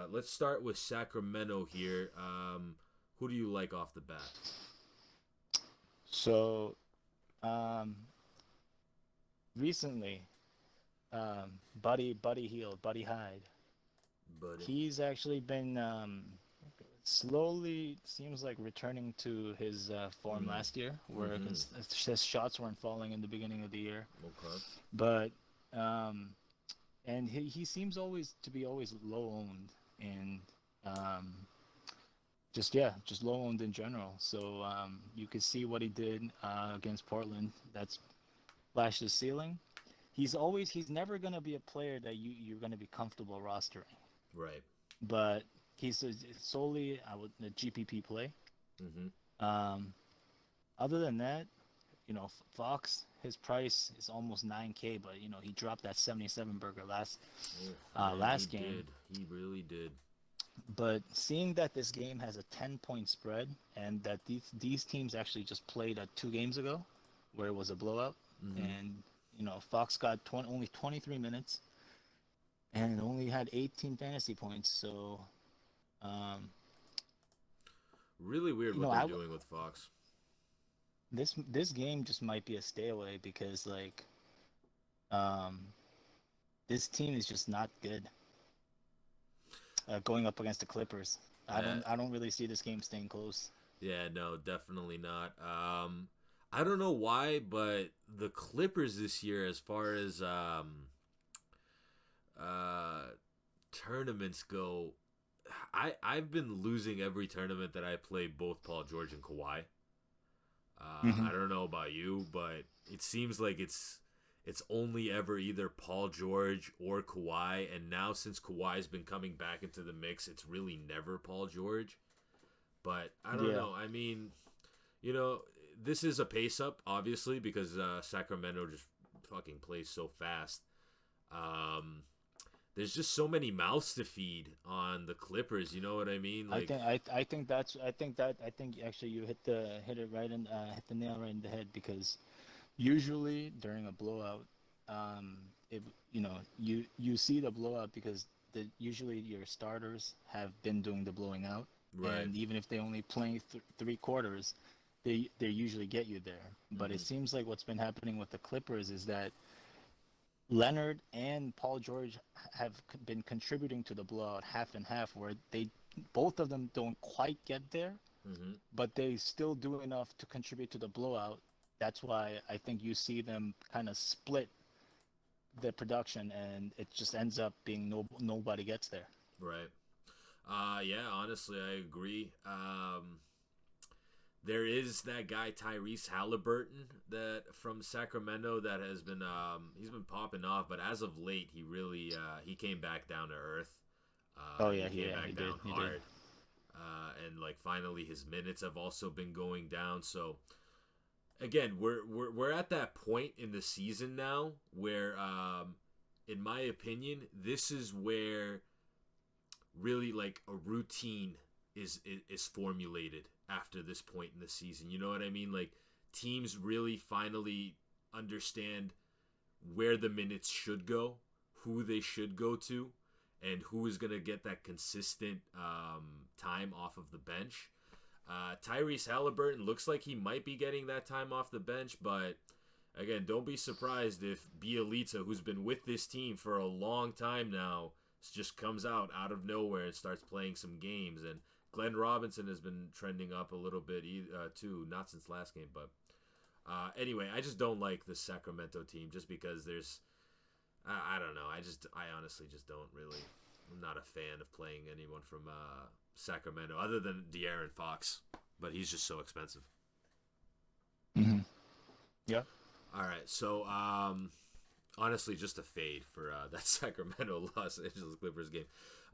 Let's start with Sacramento here. Who do you like off the bat? So recently, Buddy Hyde, Buddy. he's actually been slowly seems like returning to his form Mm. last year, where Mm-hmm. his shots weren't falling in the beginning of the year, Okay. but um, and he seems always to be always low owned and um, just low owned in general. So you could see what he did against Portland. That's flashed his ceiling. He's never gonna be a player that you're gonna be comfortable rostering, Right. but he's solely a GPP play. Mm-hmm. Um, other than that, Fox, his price is almost 9K, but he dropped that 77 burger Oh, man, he last game. did. He really did. But seeing that this game has a 10-point spread and that these teams actually just played 2 games ago, where it was a blowout, Mm-hmm. and Fox got only 23 minutes and only had 18 fantasy points. So, um, Really weird you what know, they're I doing with Fox. this game just might be a stay away because um, this team is just not good going up against the Clippers. Uh, I don't really see this game staying close. yeah, no, definitely not. I don't know why, but the Clippers this year, as far as uh, tournaments go, I've been losing every tournament that I play both Paul George and Kawhi. Hmm. I don't know about you, but it seems like it's only ever either Paul George or Kawhi, and now since Kawhi's been coming back into the mix, it's really never Paul George. But I don't Yeah, know. I mean, you know, this is a pace up, obviously, because Sacramento just fucking plays so fast. Um, there's just so many mouths to feed on the Clippers. You know what I mean? Like, I think actually you hit it right in hit the nail right in the head because usually during a blowout, it you see the blowout because usually your starters have been doing the blowing out, right. and even if they only play three quarters, they usually get you there. But it Mm-hmm. seems like what's been happening with the Clippers is that Leonard and Paul George have been contributing to the blowout half and half, where they both of them don't quite get there, Mm-hmm. but they still do enough to contribute to the blowout. That's why I think you see them kind of split the production, and it just ends up being nobody gets there. Right. Yeah, honestly, I agree. There is that guy Tyrese Halliburton that from Sacramento that has been he's been popping off, but as of late he really he came back down to earth. Oh He yeah, came he back did, down he did. hard, and like finally his minutes have also been going down. So again, we're at that point in the season now where, in my opinion, this is where really like a routine is formulated after this point in the season. You know what I mean? Like teams really finally understand where the minutes should go, who they should go to, and who is going to get that consistent time off of the bench. Tyrese Halliburton looks like he might be getting that time off the bench, but again, don't be surprised if Bielitsa, who's been with this team for a long time now, just comes out of nowhere and starts playing some games. And Glenn Robinson has been trending up a little bit too, not since last game, but anyway, I just don't like the Sacramento team just because there's I don't know. I honestly just don't really. I'm not a fan of playing anyone from Sacramento other than De'Aaron Fox, but he's just so expensive. Hmm. Yeah. All right, so honestly, just a fade for that Sacramento Los Angeles Clippers game.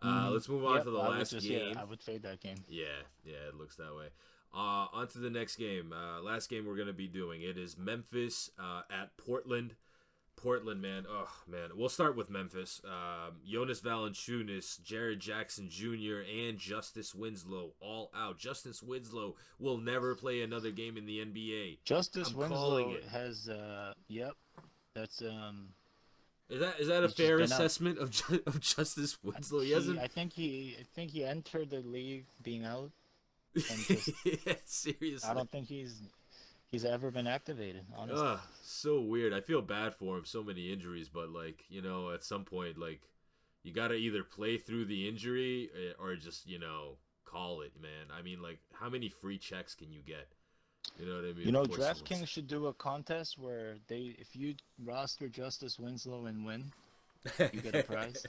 Hmm. Let's move on Yep. to the I would last just game. I would fade that game. Yeah, it looks that way. On to the next game. Last game we're gonna be doing. It is Memphis at Portland. Portland, man. Oh, man. We'll start with Memphis. Jonas Valanciunas, Jared Jackson Jr., and Justice Winslow all out. Justice Winslow will never play another game in the NBA. Justice I'm calling Winslow it. has yep. That's Is that a he's just fair been out. assessment of of Justice Winslow? He hasn't. I think he entered the league being out and just Yeah, I seriously. don't think he's ever been activated, honestly. Ugh, so weird. I feel bad for him. So many injuries, but like at some point, like you got to either play through the injury or just call it, man. I mean, like how many free checks can you get? You know what I mean? Before someone's DraftKings should do a contest where if you roster Justice Winslow and win, that you get a prize.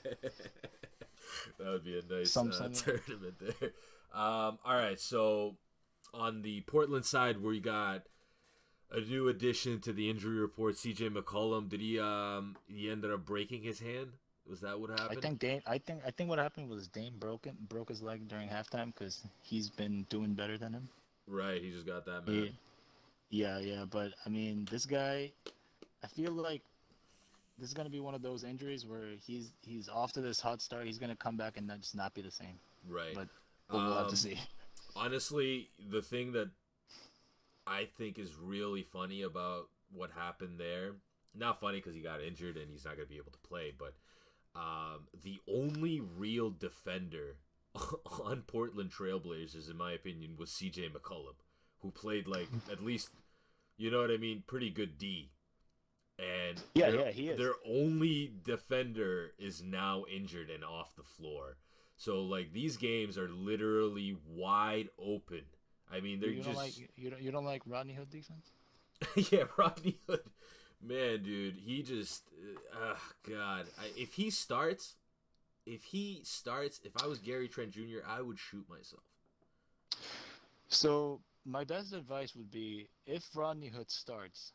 would be a nice Some tournament there. All right, so on the Portland side, where you got a new addition to the injury report, CJ McCollum. Did he ended up breaking his hand? Was that what happened? I think what happened was Dame broke his leg during halftime because he's been doing better than him. Right, he just got that mad. He, yeah, but I mean, this guy, I feel like this is gonna be one of those injuries where he's off to this hot start. He's gonna come back and not be the same. Right. But we'll have to Um, see. honestly, the thing that I think is really funny about what happened there not funny because he got injured and he's not going to be able to play, but the only real defender on Portland Trailblazers, in my opinion, was C.J. McCollum, who played like at least, you know what I mean, pretty good D. And he is. their only defender is now injured and off the floor. So like these games are literally wide open. I mean, they're You just you don't like Rodney Hood defense? yeah, Rodney Hood. Man, dude, he just God. If he starts, if I was Gary Trent Jr., I would shoot myself. So my best advice would be if Rodney Hood starts,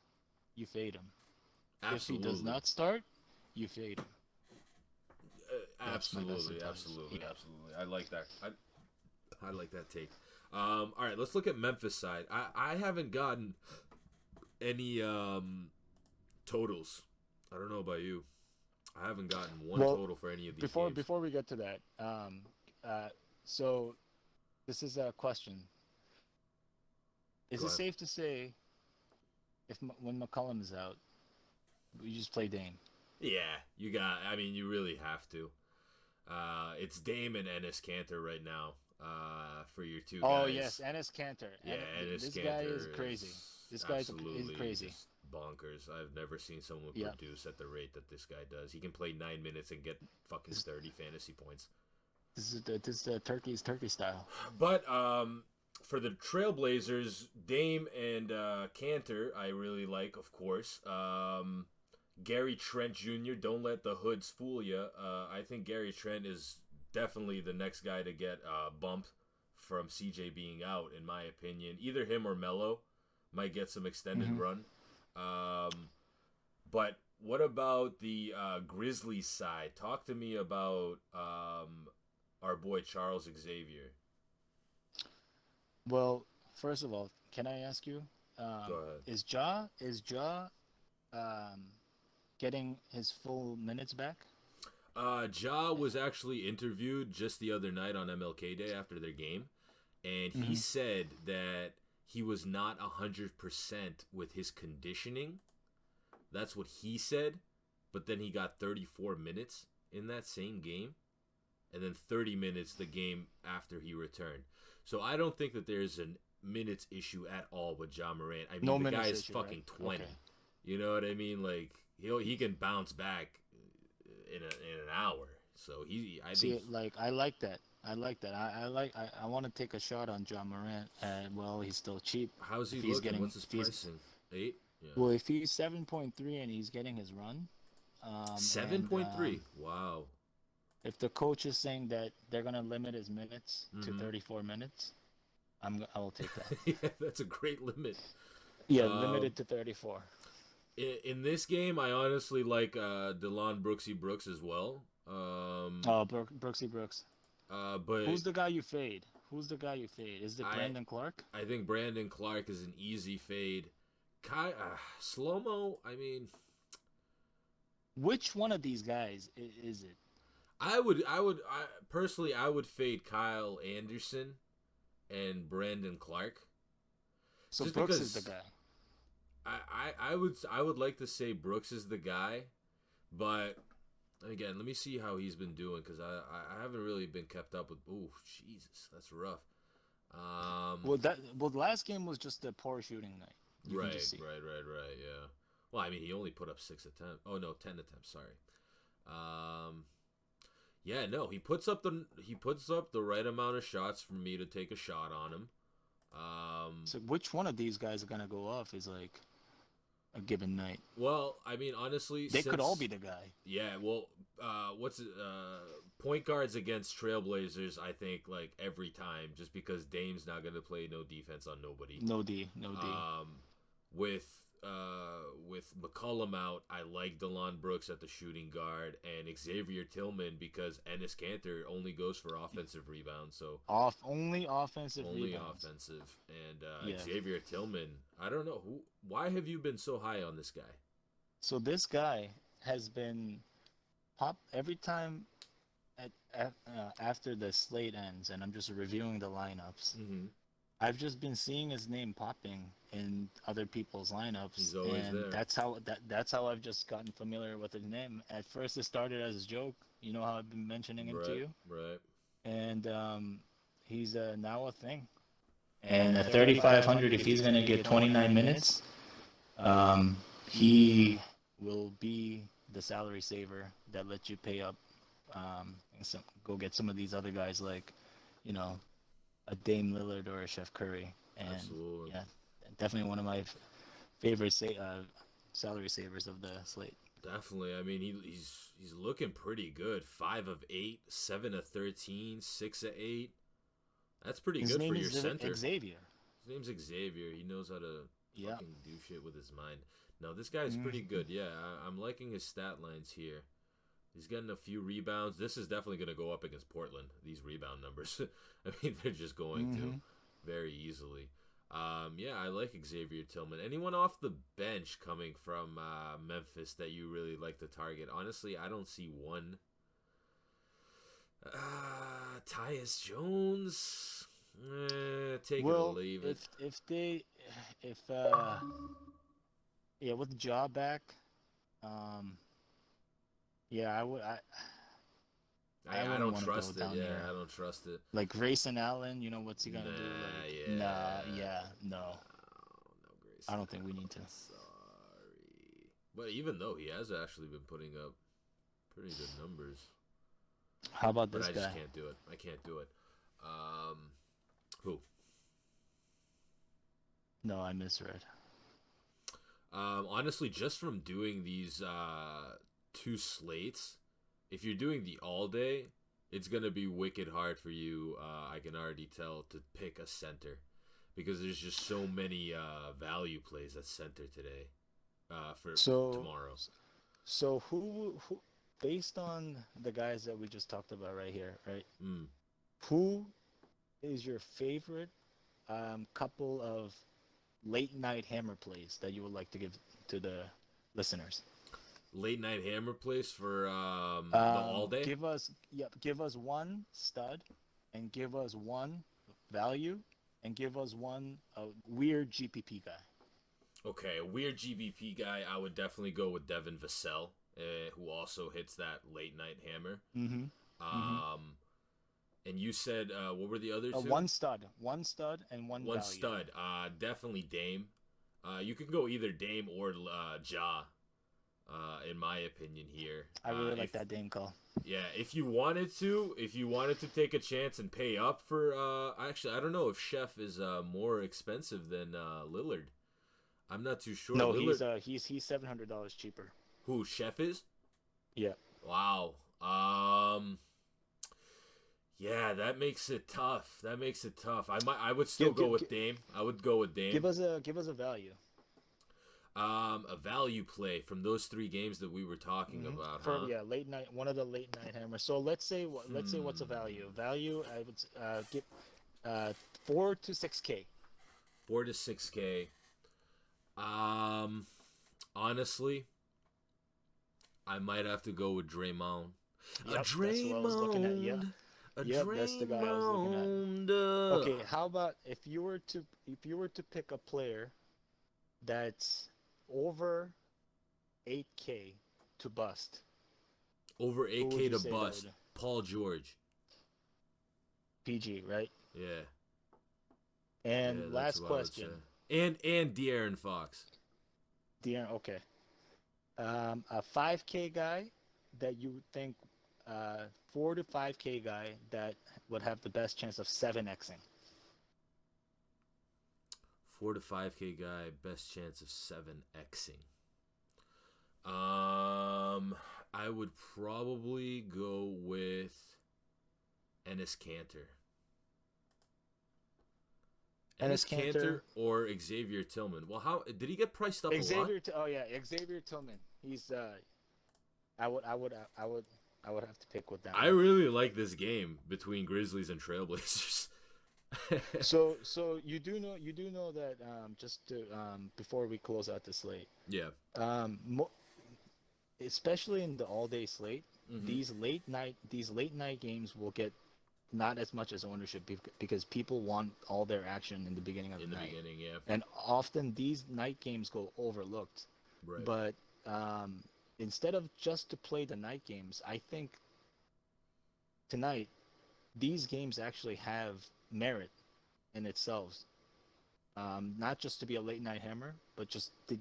you fade him. Absolutely. If he does not start, you fade him. Absolutely. I like that. I like that take. All right, let's look at Memphis side. I haven't gotten any totals. I don't know about you. I haven't gotten one total for any of these games. Before we get to that, so this is a question. Is it safe to say when McCollum is out, we just play Dame? Yeah, you really have to. It's Dame and Enes Kanter right now for your two guys. Oh, yes, Enes Kanter. Yeah, Enes this Kanter guy is crazy. This guy is crazy. Just bonkers. I've never seen someone produce at the rate that this guy does. He can play 9 minutes and get fucking 30 fantasy points. This is the Turkey style. But for the Trailblazers, Dame and Kanter, I really like, of course. Gary Trent Jr., don't let the hoods fool you. I think Gary Trent is definitely the next guy to get bumped from CJ being out, in my opinion. Either him or Melo might get some extended run. But what about the Grizzlies side? Talk to me about our boy Charles Xavier. Well, first of all, can I ask you? Go ahead. Is Ja getting his full minutes back? Ja was actually interviewed just the other night on MLK Day after their game, and he said that he was not 100% with his conditioning. That's what he said, but then he got 34 minutes in that same game, and then 30 minutes the game after he returned. So I don't think that there's a minutes issue at all with Ja Morant. I mean, the guy is fucking 20. Okay. You know what I mean? Like he can bounce back in an hour. So I like that. I want to take a shot on Ja Morant, and well, he's still cheap. How's he looking? What's his pricing? 8. Yeah. Well, if he's 7.3 and he's getting his run, 7.3. Wow. If the coach is saying that they're gonna limit his minutes to 34 minutes, I will take that. Yeah, that's a great limit. Yeah, limited to 34. In this game, I honestly like Delon Brooks as well. Brooksy Brooks. But who's the guy you fade? Is it Brandon Clark? I think Brandon Clark is an easy fade. Slow-mo, I mean, which one of these guys is it? I personally would fade Kyle Anderson and Brandon Clark. So just Brooks is the guy. I would like to say Brooks is the guy, but again, let me see how he's been doing because I haven't really been kept up with. Ooh, Jesus, that's rough. The last game was just a poor shooting night. Right. Yeah. Well, I mean, he only put up 6 attempts. Oh no, 10 attempts. Sorry. Yeah, no, he puts up the right amount of shots for me to take a shot on him. So which one of these guys are gonna go off is like a given night? Well, I mean, honestly, they could all be the guy. Yeah. Well, point guards against Trailblazers? I think like every time, just because Dame's not gonna play no defense on nobody. No D. With McCollum out, I like Delon Brooks at the shooting guard and Xavier Tillman because Enes Kanter only goes for offensive rebounds. So only offensive. And Xavier Tillman, I don't know why have you been so high on this guy? So this guy has been every time after the slate ends, and I'm just reviewing the lineups. I've just been seeing his name popping in other people's lineups, He's always and there. that's how I've just gotten familiar with his name. At first, it started as a joke. You know how I've been mentioning him to Right, you, right. and he's now a thing. And at 3,500, if he's gonna get 29 minutes, he will be the salary saver that lets you pay up, and go get some of these other guys like, you know, a Dame Lillard or a Chef Curry, and Absolutely. yeah, definitely one of my favorite salary savers of the slate. Definitely. I mean, he's looking pretty good. 5 of 8, 7 of 13, 6 of 8. That's pretty His good for name your is center. Xavier. His name's Xavier. He knows how to Yeah. fucking do shit with his mind. No, this guy's pretty Mm. good. Yeah, I'm liking his stat lines here. He's getting a few rebounds. This is definitely going to go up against Portland. These rebound numbers. I mean, they're just going to Mm-hmm. very easily. Yeah, I like Xavier Tillman. Anyone off the bench coming from Memphis that you really like to target? Honestly, I don't see one. Tyus Jones. Take it or Well, leave it. if yeah, with the job back, um, yeah, I I wouldn't don't want to go trust it. down Yeah, there. I don't trust it. Like Grayson Allen, what's he gonna do? Nah, Like, nah, yeah. yeah, no, No, I Grayson don't think we Allen. need to. Sorry. But even though he has actually been putting up pretty good numbers, How about but this I just guy? can't do it. I can't do it. Um, who? No, I misread. Honestly, just from doing these two slates, if you're doing the all day, it's gonna be wicked hard for you. I can already tell to pick a center because there's just so many value plays at center today. For So, tomorrow. so who, based on the guys that we just talked about right here, right? Mm. Who is your favorite couple of late night hammer plays that you would like to give to the listeners? Late night hammer place for the all day. Give us one stud, and give us one value, and give us one weird GPP guy. Okay, a weird GBP guy. I would definitely go with Devin Vassell, who also hits that late night hammer. Mm-hmm. Mm-hmm. Um, and you said what were the other two? One stud, and one One value. stud. Definitely Dame. You can go either Dame or Ja. In my opinion here. I really If like that Dame call. Yeah, if you wanted to take a chance and pay up for actually I don't know if Chef is more expensive than Lillard. I'm not too sure. No, Lillard he's $700 cheaper. who Chef is? Yeah. Wow. Yeah, that makes it tough. That makes it tough. I would still go with Dame. I would go with Dame. Give us a value. A value play from those three games that we were talking about, For huh? yeah, late night, one of the late night hammers. So let's say what's a value? Value, I would give 4 to 6K. 4 to 6K. Honestly, I might have to go with Draymond. A Yep, that's what I was looking at. Yeah. Draymond. A Yep, that's the guy I was looking at. Draymond. Okay, how about if you were to pick a player that's over 8K to bust? Over Who would 8K you to say that bust. would? Paul George. PG, right? Yeah. Yeah, And that's last what I would say. question. And De'Aaron Fox. De'Aaron, okay. A 5K guy that you think, 4 to 5K guy that would have the best chance of 7xing. 4 to 5K guy, best chance of 7xing. I would probably go with Ennis Cantor. Ennis Cantor or Xavier Tillman. Well, how did he get priced up a lot? Oh yeah, Xavier Tillman. He's I would have to pick with that I one. really like this game between Grizzlies and Trailblazers. So you do know that, just to before we close out the slate, Yeah. mo especially in the all day slate, Mm-hmm. these late night games will get not as much as ownership because people want all their action in the beginning of In the the night. beginning, yeah. And often these night games go overlooked. Right. But instead of just to play the night games, I think tonight these games actually have merit in itself. Not just to be a late night hammer, but there's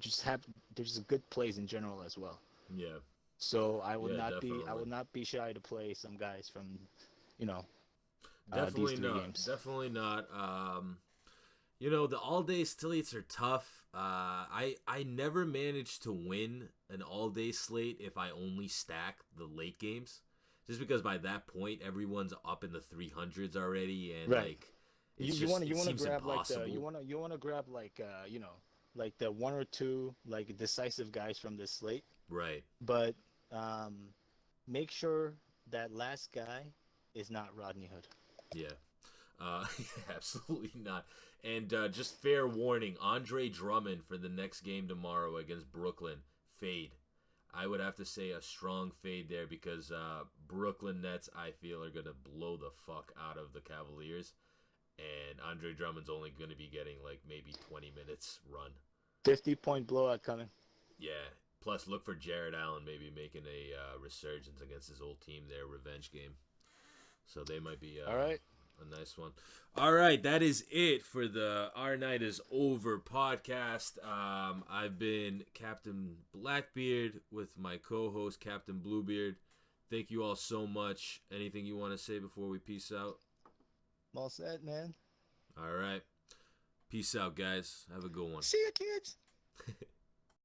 just good plays in general as well. Yeah. So Yeah, I definitely. would not be shy to play some guys from, you know, these Definitely three not. games. Definitely not. The all day slates are tough. I never managed to win an all day slate if I only stack the late games, just because by that point everyone's up in the 300s already, and Right. like it You want to seems grab like the impossible. you want to grab like like the one or two like decisive guys from this slate, Right. but um, make sure that last guy is not Rodney Hood. Yeah. Absolutely not. And just fair warning, Andre Drummond for the next game tomorrow against Brooklyn, fade. I would have to say a strong fade there because Brooklyn Nets, I feel, are going to blow the fuck out of the Cavaliers. And Andre Drummond's only going to be getting like maybe 20 minutes run. 50-point blowout coming. Yeah. Plus, look for Jared Allen maybe making a resurgence against his old team there, revenge game. So they might be All right. a nice one. All right, that is it for the Our Night is Over podcast. I've been Captain Blackbeard with my co-host Captain Bluebeard. Thank you all so much. Anything you want to say before we peace out? I'm all set, man. All right. Peace out, guys. Have a good one. See you, kids.